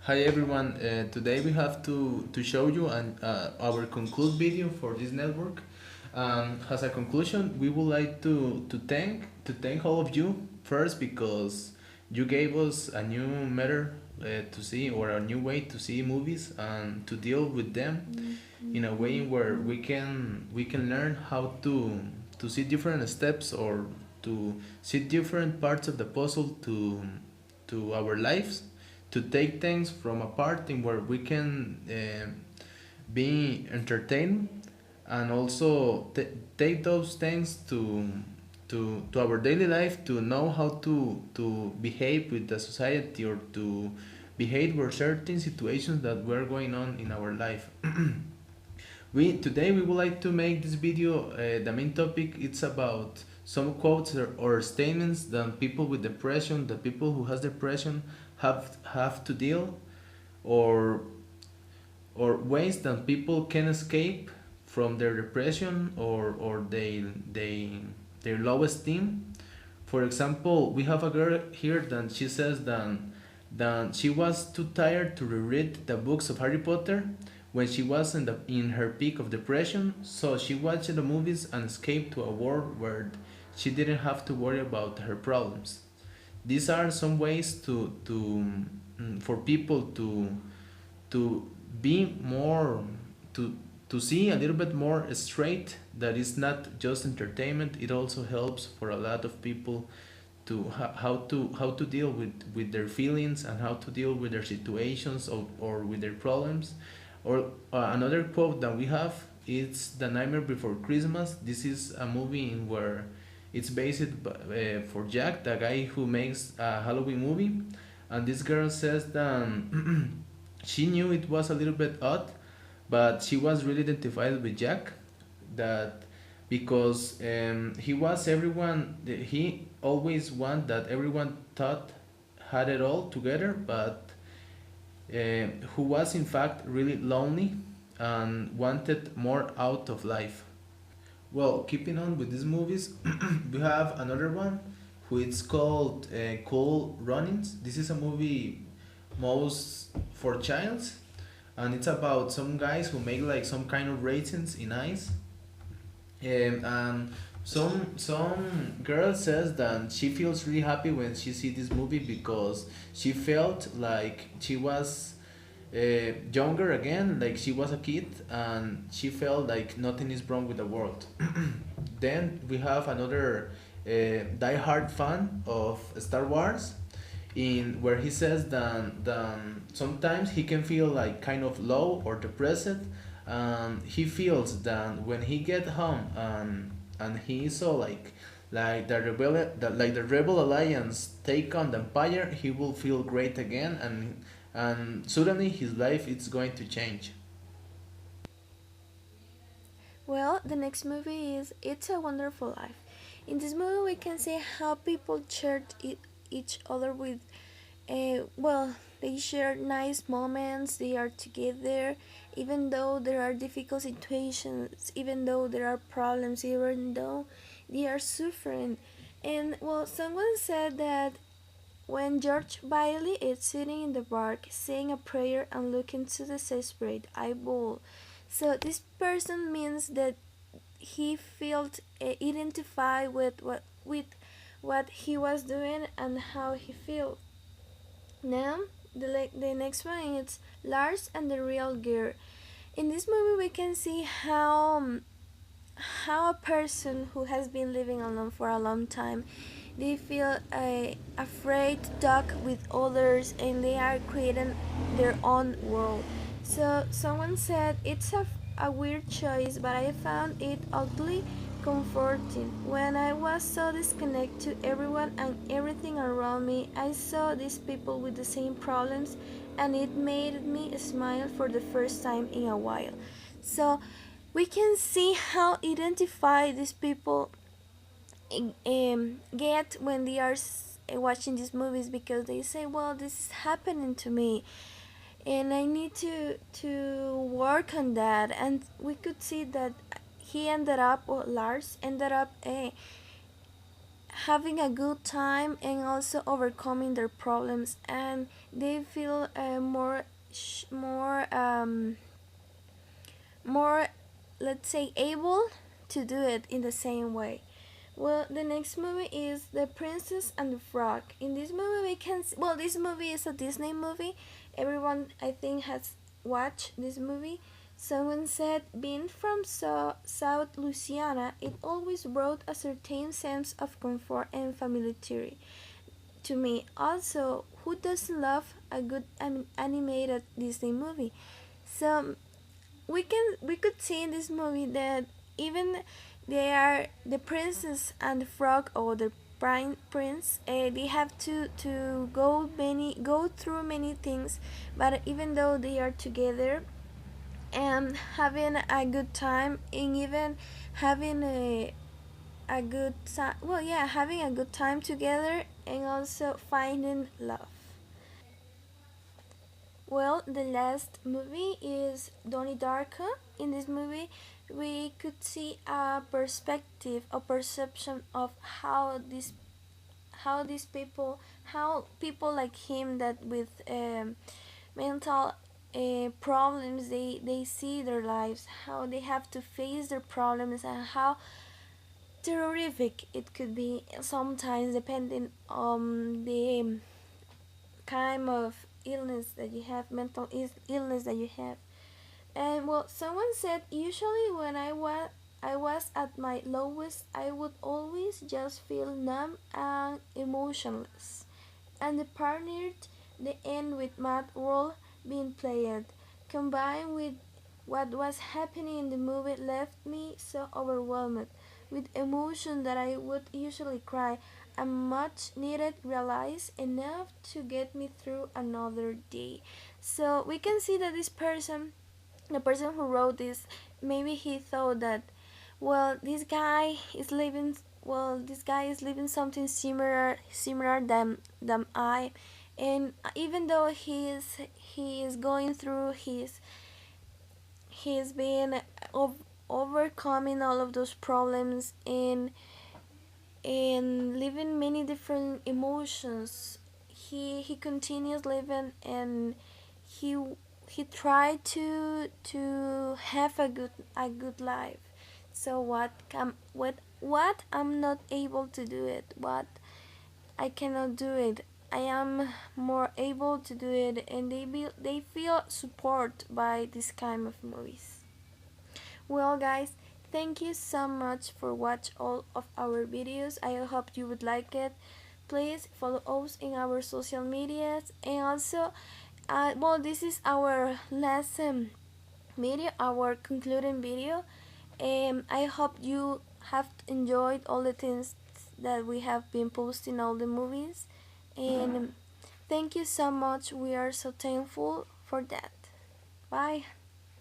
Hi everyone. Today we have to show you our conclude video for this network. As a conclusion, we would like to thank all of you first because you gave us a new matter to see or a new way to see movies and to deal with them in a way where we can learn how to see different steps or to see different parts of the puzzle to our lives, to take things from a part in where we can be entertained and also take those things to our daily life, to know how to behave with the society or to behave with certain situations that were going on in our life. We would like to make this video. The main topic it's about some quotes or statements that people with depression, the people who has depression have to deal, or or ways that people can escape from their depression or their low esteem. For example, we have a girl here that she says that she was too tired to reread the books of Harry Potter when she was in her peak of depression, so she watched the movies and escaped to a world where she didn't have to worry about her problems. These are some ways for people to be more to see a little bit more straight, that is not just entertainment. It also helps for a lot of people to how to deal with their feelings and how to deal with their situations or with their problems. Or another quote that we have is The Nightmare Before Christmas. This is a movie in where it's based for Jack, the guy who makes a Halloween movie. And this girl says that she knew it was a little bit odd, but she was really identified with Jack. That because he was everyone, he always want that everyone thought had it all together, but who was in fact really lonely and wanted more out of life. Well, keeping on with these movies, we have another one who it's called Cool Runnings. This is a movie most for childs, and it's about some guys who make like some kind of ratings in ice. And some girl says that she feels really happy when she see this movie because she felt like she was younger again, like she was a kid, and she felt like nothing is wrong with the world. Then we have another die-hard fan of Star Wars, in where he says that sometimes he can feel like kind of low or depressed. He feels that when he get home and he saw like the rebel alliance take on the empire, he will feel great again, and suddenly his life is going to change. Well, the next movie is It's a Wonderful Life. In this movie, we can see how people shared each other with, they share nice moments, they are together, even though there are difficult situations, even though there are problems, even though they are suffering. And, someone said that when George Bailey is sitting in the park saying a prayer and looking to the desperate eyeball. So this person means that he felt identified with what he was doing and how he felt. Now the next one is Lars and the Real Girl. In this movie, we can see how a person who has been living alone for a long time, they feel afraid to talk with others and they are creating their own world. So someone said it's a weird choice, but I found it oddly comforting. When I was so disconnected to everyone and everything around me, I saw these people with the same problems, and it made me smile for the first time in a while. So we can see how identified these people get when they are watching these movies, because they say, well, this is happening to me and I need to work on that. And we could see that he ended up, or Lars ended up having a good time and also overcoming their problems, and they feel more, let's say, able to do it in the same way. Well, the next movie is The Princess and the Frog. In this movie, well, this movie is a Disney movie. Everyone, I think, has watched this movie. Someone said, being from South Louisiana, it always brought a certain sense of comfort and familiarity to me. Also, who doesn't love a good animated Disney movie? So we could see in this movie that even they are the princess and the frog, or the prince, they have to go through many things, but even though they are together and having a good time, and even having a good time, well, yeah, having a good time together and also finding love. Well, the last movie is Donnie Darko. In this movie, we could see a perspective, a perception of how these people, how people like him that with mental problems, they see their lives, how they have to face their problems, and how terrific it could be sometimes, depending on the kind of illness that you have, mental illness that you have. And well, someone said usually when I was at my lowest, I would always just feel numb and emotionless. And the partnered the end with Matt World being played, combined with what was happening in the movie, left me so overwhelmed with emotion that I would usually cry, and much needed realize enough to get me through another day. So we can see that this person, the person who wrote this, maybe he thought that, well, this guy is living something similar than I, and even though he is going through he's been overcoming all of those problems, and living many different emotions, he continues living, and he he tried to have a good life. So what I'm not able to do it, what I cannot do it, I am more able to do it, and they feel support by this kind of movies. Well, guys, thank you so much for watch all of our videos. I hope you would like it. Please follow us in our social medias, and also, well, this is our last video, our concluding video. I hope you have enjoyed all the things that we have been posting, all the movies, and thank you so much. We are so thankful for that. Bye.